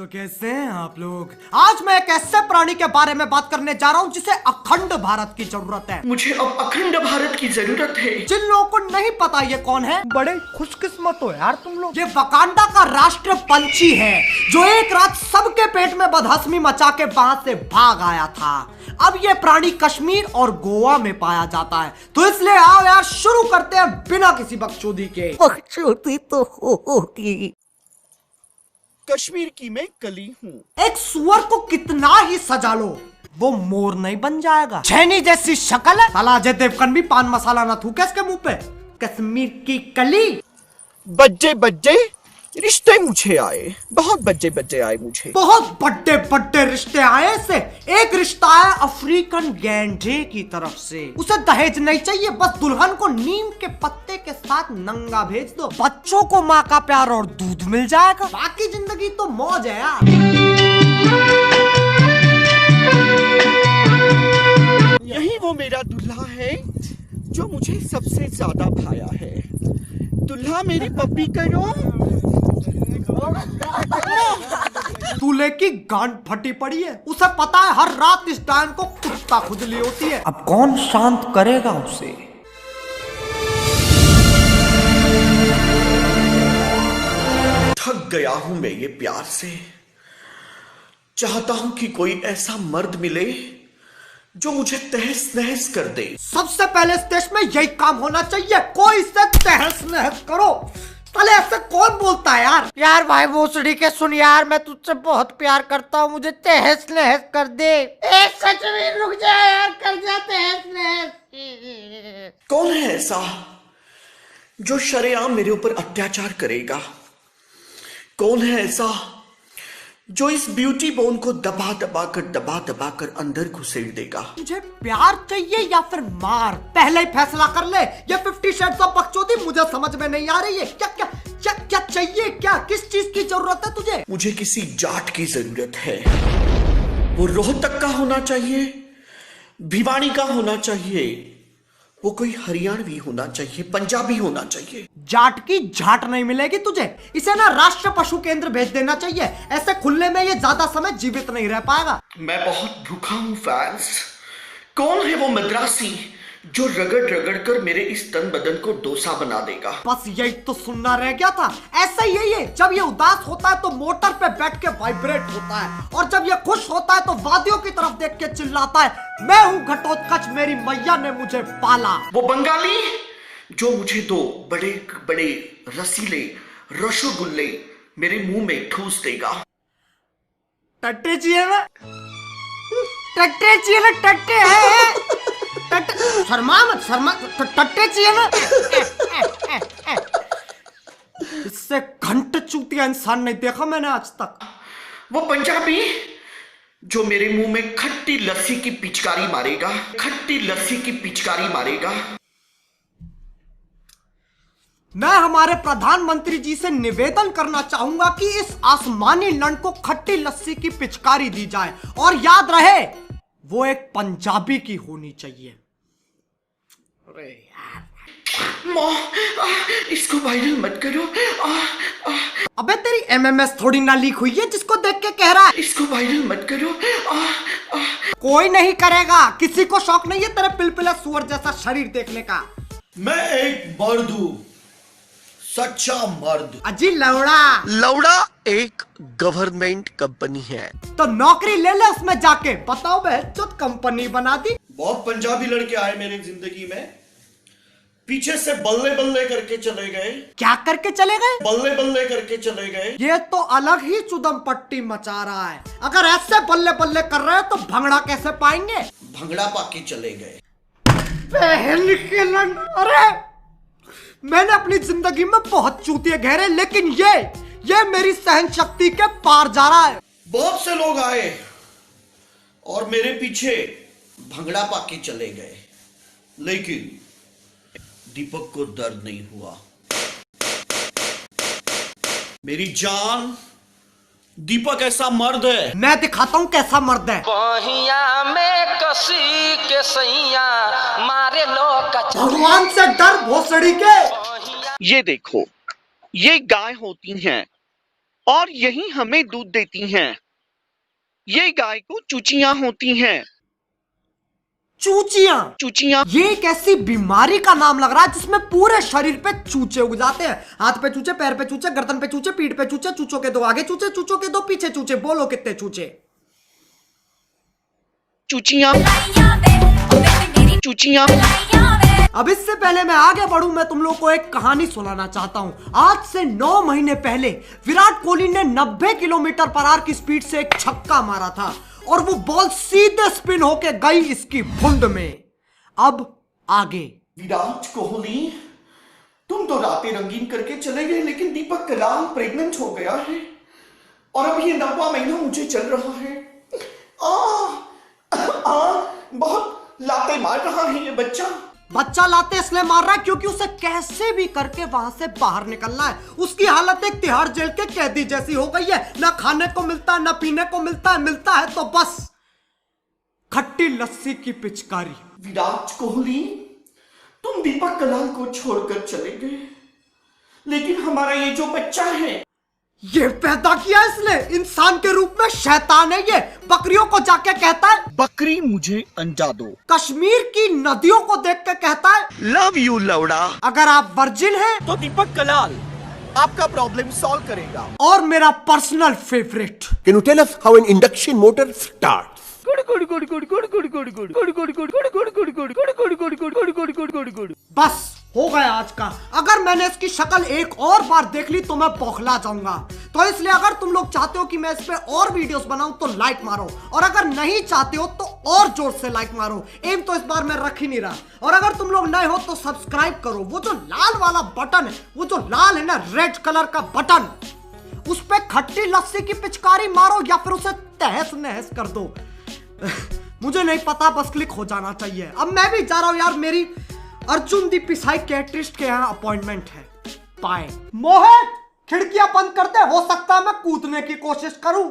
तो कैसे हैं आप लोग? आज मैं एक ऐसे प्राणी के बारे में बात करने जा रहा हूँ जिसे अखंड भारत की जरूरत है। मुझे अब अखंड भारत की जरूरत है। जिन लोगों को नहीं पता ये कौन है, बड़े खुशकिस्मत हो यार तुम लोग। ये वकांडा का राष्ट्र पंछी है जो एक रात सबके पेट में बदहजमी मचा के वहां से भाग आया था। अब ये प्राणी कश्मीर और गोवा में पाया जाता है, तो इसलिए आओ यार शुरू करते हैं बिना किसी बकचोदी के। बकचोदी तो होगी। कश्मीर की मैं कली हूँ। एक सुअर को कितना ही सजा लो, वो मोर नहीं बन जाएगा। छैनी जैसी शक्ल है, साला अजय देवगन भी पान मसाला ना थूके इसके मुंह पे। कश्मीर की कली। बज्जे बज्जे रिश्ते मुझे आए, बहुत बज्जे बज्जे आए मुझे। बहुत बड़े बड़े रिश्ते आए से। एक रिश्ता है अफ्रीकन गैंडे की तरफ से। उसे दहेज नहीं चाहिए, बस दुल्हन को नीम के पत्ते के साथ नंगा भेज दो। बच्चों को माँ का प्यार और दूध मिल जाएगा, बाकी जिंदगी तो मौज है यार। यही वो मेरा दूल्हा है जो मुझे सबसे ज्यादा भाया है। दूल्हा मेरी पप्पी करो। दूल्हे की गांड फटी पड़ी है, उसे पता है हर रात इस टाइम को कुत्ता खुजली होती है। अब कौन शांत करेगा उसे? थक गया हूं मैं ये प्यार से। चाहता हूं कि कोई ऐसा मर्द मिले जो मुझे तहस नहस कर दे। सबसे पहले इस देश में यही काम होना चाहिए, कोई से तहस नहस करो। साले ऐसे कौन बोलता है यार? यार भाई भोसड़ी के सुन यार, मैं तुझसे बहुत प्यार करता हूँ, मुझे तहस नहस कर दे। सच में रुक जा यार, कर जा तहस नहस। कौन है ऐसा जो शरेआम मेरे ऊपर अत्याचार करेगा? कौन है ऐसा जो इस ब्यूटी बोन को दबा दबा कर अंदर घुसेड़ देगा? मुझे प्यार चाहिए या फिर मार? पहले ही फैसला कर ले। ये 50 शेड्स ऑफ बकचोदी मुझे समझ में नहीं आ रही है। क्या क्या क्या क्या चाहिए? क्या किस चीज की जरूरत है तुझे? मुझे किसी जाट की जरूरत है। वो रोहतक का होना चाहिए, भिवानी का होना चाहिए, वो कोई हरियाणवी होना चाहिए, पंजाबी होना चाहिए। जाट की झाट नहीं मिलेगी तुझे। इसे ना राष्ट्र पशु केंद्र भेज देना चाहिए, ऐसे खुले में ये ज्यादा समय जीवित नहीं रह पाएगा। मैं बहुत भूखा हूँ फैंस। कौन है वो मद्रासी जो रगड़ रगड़ कर मेरे इस तन बदन को डोसा बना देगा? बस यही तो सुनना रह गया था। ऐसा ही यही है, जब ये उदास होता है तो मोटर पे बैठ के वाइब्रेट होता है, और जब ये खुश होता है तो वादियों की तरफ देख के चिल्लाता है, मैं हूँ घटोत्कच, मेरी मैया ने मुझे पाला। वो बंगाली जो मुझे दो बड़े बड़े रसीले रसगुल्ले मेरे मुंह में ठूस देगा। टट्टे चाहिए ना, टट्टे चाहिए ना, टट्टे है। शर्मा मत, शर्मा। टट्टे चाहिए ना। इससे घंटे चूतिया इंसान नहीं देखा मैंने आज तक। वो पंजाबी जो मेरे मुंह में खट्टी लस्सी की पिचकारी मारेगा, खट्टी लस्सी की पिचकारी मारेगा। मैं हमारे प्रधानमंत्री जी से निवेदन करना चाहूंगा कि इस आसमानी लंड को खट्टी लस्सी की पिचकारी दी जाए, और याद रहे वो एक पंजाबी की होनी चाहिए। अरे यार, इसको वायरल मत करो। अबे तेरी एमएमएस थोड़ी ना लीक हुई है जिसको देख के कह रहा है। इसको वायरल मत करो। कोई नहीं करेगा, किसी को शौक नहीं है तेरे पिलपिला सुअर जैसा शरीर देखने का। मैं एक मर्द हूं, सच्चा मर्द। अजी लौड़ा। लौड़ा एक गवर्नमेंट कंपनी है, तो नौकरी ले ले उसमें जाके। बताओ बे, चुत कंपनी बना दी। बहुत पंजाबी लड़के आए मेरी जिंदगी में, पीछे से बल्ले बल्ले करके चले गए। क्या करके चले गए? बल्ले बल्ले करके चले गए। ये तो अलग ही चुदम पट्टी मचा रहा है। अगर ऐसे बल्ले बल्ले कर रहे हैं तो भंगड़ा कैसे पाएंगे? भंगड़ा पाके चले गए। बहन के लंड। अरे मैंने अपनी जिंदगी में बहुत चूतिए घेरे, लेकिन ये मेरी सहन शक्ति के पार जा रहा है। बहुत से लोग आए और मेरे पीछे भंगड़ा पाके चले गए, लेकिन दीपक को दर्द नहीं हुआ। मेरी जान, दीपक ऐसा मर्द है। मैं दिखाता हूँ कैसा मर्द है। बहिया में कसी के सैया मारे लो कचरा। भगवान से डर भोसड़ी के। ये देखो, ये गाय होती हैं और यही हमें दूध देती हैं। ये गाय को चूचियां होती हैं। चूचियां? चूचियां ये एक ऐसी बीमारी का नाम लग रहा है जिसमें पूरे शरीर पे चूचे उग जाते हैं। हाथ पे चूचे, पैर पे चूचे, गर्दन पे चूचे, पीठ पे चूचे, चूचों के दो आगे चूचे, चूचों के दो पीछे चूचे। बोलो कितने चूचे? चूचियां चूचियां। अब इससे पहले मैं आगे बढ़ूं, मैं तुम लोग को एक कहानी सुनाना चाहता हूं। आज से 9 महीने पहले विराट कोहली ने 90 किलोमीटर पर आवर की स्पीड से एक छक्का मारा था और वो बॉल सीधे स्पिन होके गई इसकी भुंड में। अब आगे। विराट कोहली, तुम तो रातें रंगीन करके चले गए, लेकिन दीपक कलाल प्रेग्नेंट हो गया है और अब ये 9वां महीना मुझे चल रहा है। बहुत लाते मार रहा है ये बच्चा लाते इसलिए मार रहा है क्योंकि उसे कैसे भी करके वहां से बाहर निकलना है। उसकी हालत एक तिहाड़ जेल के कैदी जैसी हो गई है। ना खाने को मिलता है, ना पीने को मिलता है तो बस खट्टी लस्सी की पिचकारी। विराट कोहली, तुम दीपक कलाल को छोड़कर चले गए, लेकिन हमारा ये जो बच्चा है, ये पैदा किया इसने इंसान के रूप में। शैतान है ये। बकरियों को जाके कहता है बकरी मुझे अंडा दो। कश्मीर की नदियों को देख के कहता है लव यू लौड़ा। अगर आप वर्जिन हैं तो दीपक कलाल आपका प्रॉब्लम सॉल्व करेगा। और मेरा personal favourite, Can you tell us how an induction motor starts? बस हो गया आज का। अगर मैंने इसकी शक्ल एक और बार देख ली तो मैं बौखला जाऊंगा। तो इसलिए अगर तुम लोग चाहते हो कि मैं इस पे और वीडियोस बनाऊं तो लाइक मारो, और अगर नहीं चाहते हो तो और जोर से लाइक मारो। एम तो इस बार मैं रख ही नहीं रहा। और अगर तुम लोग नए हो तो सब्सक्राइब करो। वो जो लाल वाला बटन है, वो जो लाल है ना, रेड कलर का बटन, उस पे खट्टी लस्सी की पिचकारी मारो या फिर उसे तहस नहस कर दो। मुझे नहीं पता, बस क्लिक हो जाना चाहिए। अब मैं भी जा रहा हूं यार, मेरी अर्जुन दी साइकियाट्रिस्ट के यहाँ अपॉइंटमेंट है। बाय। मोहित, खिड़कियां बंद करते, हो सकता है मैं कूदने की कोशिश करूं।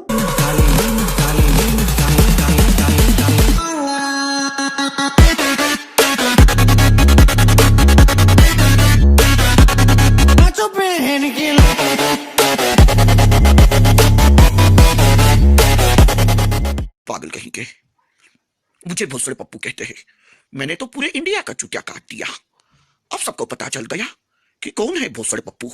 पागल कहीं के, मुझे भोसड़े पप्पू कहते हैं। मैंने तो पूरे इंडिया का चुटिया काट दिया। अब सबको पता चल गया कि कौन है भोसड़े पप्पू।